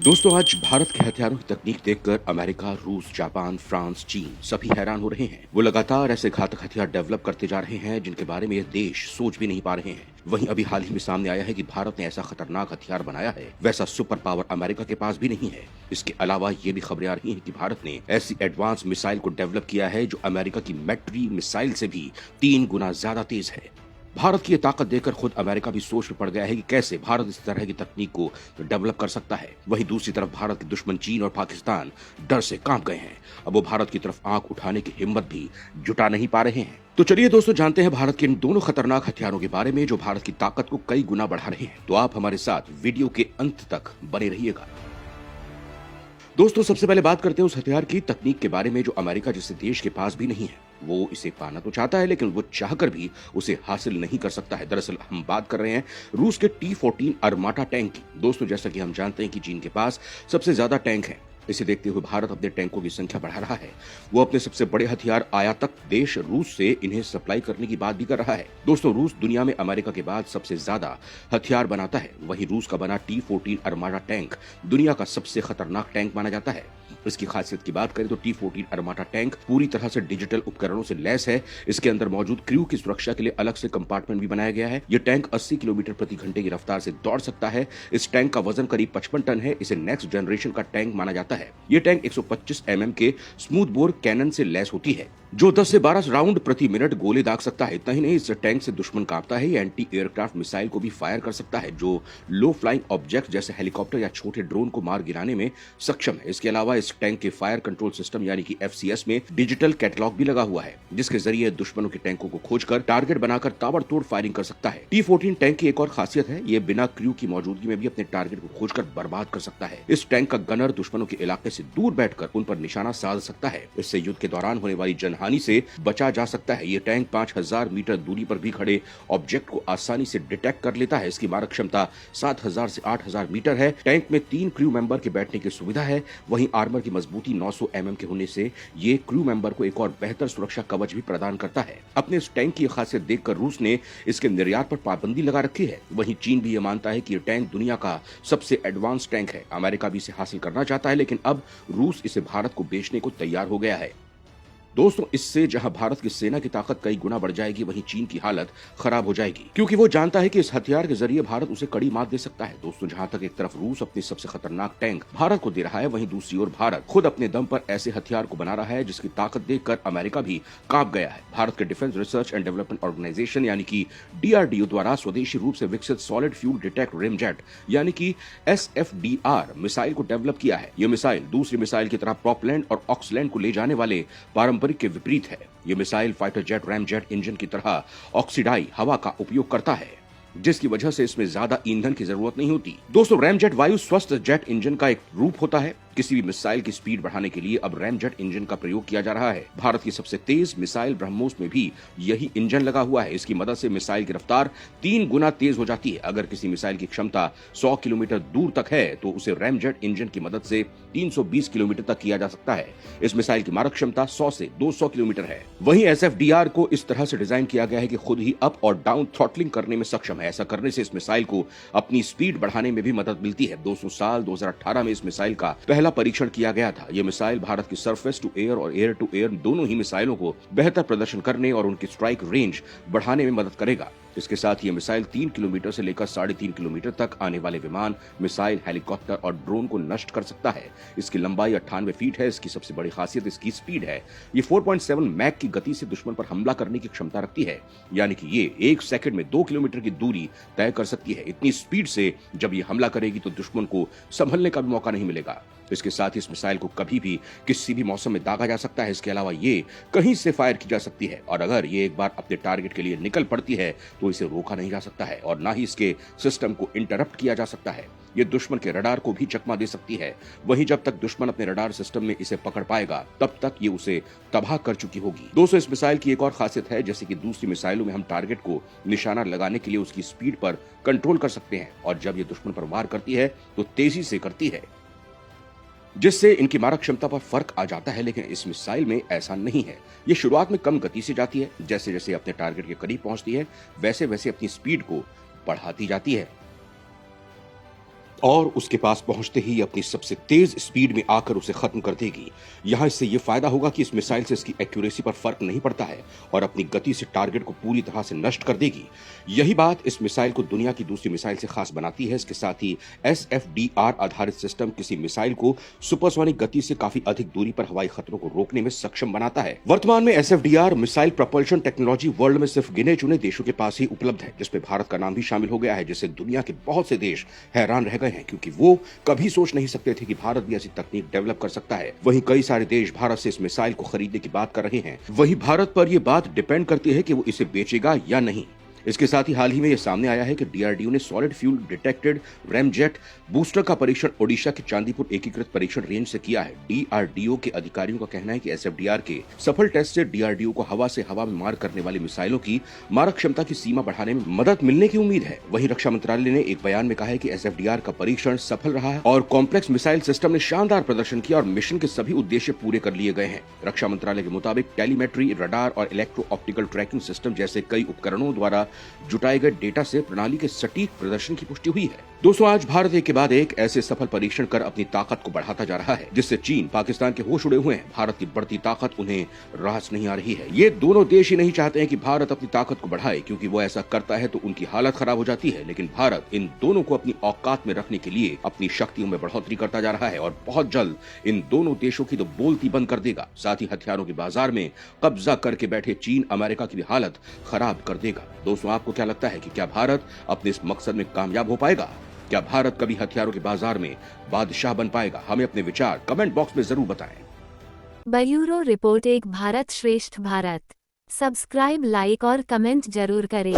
दोस्तों आज भारत के हथियारों की तकनीक देखकर अमेरिका, रूस, जापान, फ्रांस, चीन सभी हैरान हो रहे हैं। वो लगातार ऐसे घातक हथियार डेवलप करते जा रहे हैं जिनके बारे में ये देश सोच भी नहीं पा रहे हैं। वहीं अभी हाल ही में सामने आया है कि भारत ने ऐसा खतरनाक हथियार बनाया है, वैसा सुपर पावर अमेरिका के पास भी नहीं है। इसके अलावा ये भी खबरें आ रही हैं कि भारत ने ऐसी एडवांस मिसाइल को डेवलप किया है जो अमेरिका की मैट्री मिसाइल से भी 3 गुना ज्यादा तेज है। भारत की ये ताकत देखकर खुद अमेरिका भी सोच में पड़ गया है कि कैसे भारत इस तरह की तकनीक को डेवलप कर सकता है। वहीं दूसरी तरफ भारत के दुश्मन चीन और पाकिस्तान डर से कांप गए हैं। अब वो भारत की तरफ आंख उठाने की हिम्मत भी जुटा नहीं पा रहे हैं। तो चलिए दोस्तों जानते हैं भारत के इन दोनों खतरनाक हथियारों के बारे में जो भारत की ताकत को कई गुना बढ़ा रहे हैं। तो आप हमारे साथ वीडियो के अंत तक बने रहिएगा। दोस्तों सबसे पहले बात करते हैं उस हथियार की तकनीक के बारे में जो अमेरिका जैसे देश के पास भी नहीं है। वो इसे पाना तो चाहता है लेकिन वो चाहकर भी उसे हासिल नहीं कर सकता है। दरअसल हम बात कर रहे हैं रूस के T-14 अर्माटा टैंक की। दोस्तों जैसा कि हम जानते हैं कि चीन के पास सबसे ज्यादा टैंक है। इसे देखते हुए भारत अपने टैंकों की संख्या बढ़ा रहा है। वो अपने सबसे बड़े हथियार आयातक देश रूस से इन्हें सप्लाई करने की बात भी कर रहा है। दोस्तों रूस दुनिया में अमेरिका के बाद सबसे ज्यादा हथियार बनाता है। वहीं रूस का बना T-14 अर्माटा टैंक दुनिया का सबसे खतरनाक टैंक माना जाता है। इसकी खासियत की बात करें तो T-14 अर्माटा टैंक पूरी तरह से डिजिटल उपकरणों से लैस है। इसके अंदर मौजूद क्रू की सुरक्षा के लिए अलग से कंपार्टमेंट भी बनाया गया है। ये टैंक 80 किलोमीटर प्रति घंटे की रफ्तार से दौड़ सकता है। इस टैंक का वजन करीब 55 टन है। इसे नेक्स्ट जनरेशन का टैंक माना जाता है। ये टैंक 125 mm के स्मूथ बोर कैनन से लैस होती है जो 10 से 12 राउंड प्रति मिनट गोले दाग सकता है। इतना ही नहीं, इस टैंक से दुश्मन कांपता है। ये एंटी एयरक्राफ्ट मिसाइल को भी फायर कर सकता है जो लो फ्लाइंग ऑब्जेक्ट जैसे हेलीकॉप्टर या छोटे ड्रोन को मार गिराने में सक्षम है। इसके अलावा इस टैंक के फायर कंट्रोल सिस्टम यानी कि FCS में डिजिटल कैटलॉग भी लगा हुआ है जिसके जरिए दुश्मनों के टैंकों को खोजकर टारगेट बनाकर ताबड़तोड़ फायरिंग कर सकता है। T-14 टैंक की एक और खासियत है, ये बिना क्रू की मौजूदगी में भी अपने टारगेट को खोजकर बर्बाद कर सकता है। इस टैंक का गनर दुश्मनों के इलाके से दूर बैठकर उन पर निशाना साध सकता है। इससे युद्ध के दौरान होने वाली जनहानि से बचा जा सकता है। ये टैंक 5000 मीटर दूरी पर भी खड़े ऑब्जेक्ट को आसानी से डिटेक्ट कर लेता है। इसकी मारक क्षमता 7000 से 8000 मीटर है। टैंक में 3 क्रू मेंबर के बैठने की सुविधा है। वहीं आर्मर की मजबूती 900 mm के होने से ये क्रू मेंबर को एक और बेहतर सुरक्षा कवच भी प्रदान करता है। अपने इस टैंक की खासियत देखकर रूस ने इसके निर्यात पर पाबंदी लगा रखी है। वहीं चीन भी ये मानता है कि ये टैंक दुनिया का सबसे एडवांस टैंक है। अमेरिका भी इसे हासिल करना चाहता है लेकिन अब रूस इसे भारत को बेचने को तैयार हो गया है। दोस्तों इससे जहां भारत की सेना की ताकत कई गुना बढ़ जाएगी वहीं चीन की हालत खराब हो जाएगी क्योंकि वो जानता है कि इस हथियार के जरिए भारत उसे कड़ी मात दे सकता है। दोस्तों जहां तक एक तरफ रूस अपनी सबसे खतरनाक टैंक भारत को दे रहा है वहीं दूसरी ओर भारत खुद अपने दम पर ऐसे हथियार को बना रहा है जिसकी ताकत देखकर अमेरिका भी कांप गया है। भारत के defence research and development organisation यानी कि DRDO द्वारा स्वदेशी रूप से विकसित सॉलिड फ्यूल डिटेक्ट रेमजेट यानी कि SFDR मिसाइल को डेवलप किया है। ये मिसाइल दूसरी मिसाइल की तरह प्रोपलैंड और ऑक्सलैंड को ले जाने वाले पारंपरिक के विपरीत है। यह missile fighter jet ramjet engine की तरह ऑक्सीडाई हवा का उपयोग करता है जिसकी वजह से इसमें ज्यादा ईंधन की जरूरत नहीं होती। दोस्तों रैमजेट वायु स्वस्थ जेट इंजन का एक रूप होता है। किसी भी मिसाइल की स्पीड बढ़ाने के लिए अब रैमजेट इंजन का प्रयोग किया जा रहा है। भारत की सबसे तेज मिसाइल ब्रह्मोस में भी यही इंजन लगा हुआ है। इसकी मदद से मिसाइल की रफ्तार 3 गुना तेज हो जाती है। अगर किसी मिसाइल की क्षमता 100 किलोमीटर दूर तक है तो उसे रैमजेट इंजन की मदद से 320 किलोमीटर तक किया जा सकता है। इस मिसाइल की मारक क्षमता 100 से 200 किलोमीटर है। वहीं SFDR को इस तरह से डिजाइन किया गया है कि खुद ही अप और डाउन थ्रॉटलिंग करने में सक्षम है। ऐसा करने से इस मिसाइल को अपनी स्पीड बढ़ाने में भी मदद मिलती है। 2018 में इस मिसाइल का पहला परीक्षण किया गया था। यह मिसाइल भारत की सरफेस टू एयर और एयर टू एयर दोनों ही मिसाइलों को बेहतर प्रदर्शन करने और उनकी स्ट्राइक रेंज बढ़ाने में मदद करेगा। इसके साथ ये मिसाइल 3 किलोमीटर से लेकर 3.5 किलोमीटर तक आने वाले विमान, मिसाइल, हेलीकॉप्टर और ड्रोन को नष्ट कर सकता है। इसकी लंबाई 98 फीट है। इसकी सबसे बड़ी खासियत इसकी स्पीड है। ये 4.7 मैक की गति से दुश्मन पर हमला करने की क्षमता रखती है यानी कि ये 1 सेकंड में 2 किलोमीटर की दूरी तय कर सकती है। इतनी स्पीड से जब ये हमला करेगी तो दुश्मन को संभलने का भी मौका नहीं मिलेगा। इसके साथ ही इस मिसाइल को कभी भी किसी भी मौसम में दागा जा सकता है। इसके अलावा ये कहीं से फायर की जा सकती है और अगर ये एक बार अपने टारगेट के लिए निकल पड़ती है तो इसे रोका नहीं जा सकता है और ना ही इसके सिस्टम को इंटरप्ट किया जा सकता है। ये दुश्मन के रडार को भी चकमा दे सकती है। वहीं जब तक दुश्मन अपने रडार सिस्टम में इसे पकड़ पाएगा तब तक ये उसे तबाह कर चुकी होगी। दोस्तों इस मिसाइल की एक और खासियत है, जैसे कि दूसरी मिसाइलों में हम टारगेट को निशाना लगाने के लिए उसकी स्पीड पर कंट्रोल कर सकते हैं और जब ये दुश्मन पर वार करती है तो तेजी से करती है जिससे इनकी मारक क्षमता पर फर्क आ जाता है। लेकिन इस मिसाइल में ऐसा नहीं है। ये शुरुआत में कम गति से जाती है, जैसे जैसे अपने टारगेट के करीब पहुंचती है वैसे वैसे अपनी स्पीड को बढ़ाती जाती है। और उसके पास पहुंचते ही अपनी सबसे तेज स्पीड में आकर उसे खत्म कर देगी। यहाँ इससे ये फायदा होगा कि इस मिसाइल से इसकी एक्यूरेसी पर फर्क नहीं पड़ता है और अपनी गति से टारगेट को पूरी तरह से नष्ट कर देगी। यही बात इस मिसाइल को दुनिया की दूसरी मिसाइल से खास बनाती है। इसके साथ ही SFDR आधारित सिस्टम किसी मिसाइल को सुपरसोनिक गति से काफी अधिक दूरी पर हवाई खतरों को रोकने में सक्षम बनाता है। वर्तमान में SFDR missile propulsion technology world में सिर्फ गिने चुने देशों के पास ही उपलब्ध है, जिसमें भारत का नाम भी शामिल हो गया है, जिससे दुनिया के बहुत से देश हैरान रह गए हैं, क्योंकि वो कभी सोच नहीं सकते थे कि भारत भी ऐसी तकनीक डेवलप कर सकता है। वहीं कई सारे देश भारत से इस मिसाइल को खरीदने की बात कर रहे हैं। वहीं भारत पर यह बात डिपेंड करती है कि वो इसे बेचेगा या नहीं। इसके साथ ही हाल ही में यह सामने आया है कि DRDO ने solid fuel detected ramjet booster का परीक्षण ओडिशा के चांदीपुर एकीकृत परीक्षण रेंज से किया है। DRDO के अधिकारियों का कहना है कि SFDR के सफल टेस्ट से DRDO को हवा से हवा में मार करने वाली मिसाइलों की मारक क्षमता की सीमा बढ़ाने में मदद मिलने की उम्मीद है। वहीं रक्षा मंत्रालय ने एक बयान में कहा है कि SFDR का परीक्षण सफल रहा है और कॉम्प्लेक्स मिसाइल सिस्टम ने शानदार प्रदर्शन किया और मिशन के सभी उद्देश्य पूरे कर लिए गए हैं। रक्षा मंत्रालय के मुताबिक टेलीमेट्री, रडार और इलेक्ट्रो ऑप्टिकल ट्रैकिंग सिस्टम जैसे कई उपकरणों द्वारा जुटाए गए डेटा से प्रणाली के सटीक प्रदर्शन की पुष्टि हुई है। दोस्तों, आज भारत एक के बाद एक ऐसे सफल परीक्षण कर अपनी ताकत को बढ़ाता जा रहा है, जिससे चीन, पाकिस्तान के होश उड़े हुए हैं। भारत की बढ़ती ताकत उन्हें रास नहीं आ रही है। ये दोनों देश ही नहीं चाहते हैं कि भारत अपनी ताकत को बढ़ाए, क्योंकि वो ऐसा करता है तो उनकी हालत खराब हो जाती है। लेकिन भारत इन दोनों को अपनी औकात में रखने के लिए अपनी शक्तियों में बढ़ोतरी करता जा रहा है और बहुत जल्द इन दोनों देशों की तो बोलती बंद कर देगा। साथ ही हथियारों के बाजार में कब्जा करके बैठे चीन, अमेरिका की भी हालत खराब कर देगा। दोस्तों, आपको क्या लगता है कि क्या भारत अपने इस मकसद में कामयाब हो पाएगा? क्या भारत कभी हथियारों के बाजार में बादशाह बन पाएगा? हमें अपने विचार कमेंट बॉक्स में जरूर बताएं। ब्यूरो रिपोर्ट, एक भारत श्रेष्ठ भारत। सब्सक्राइब, लाइक और कमेंट जरूर करें।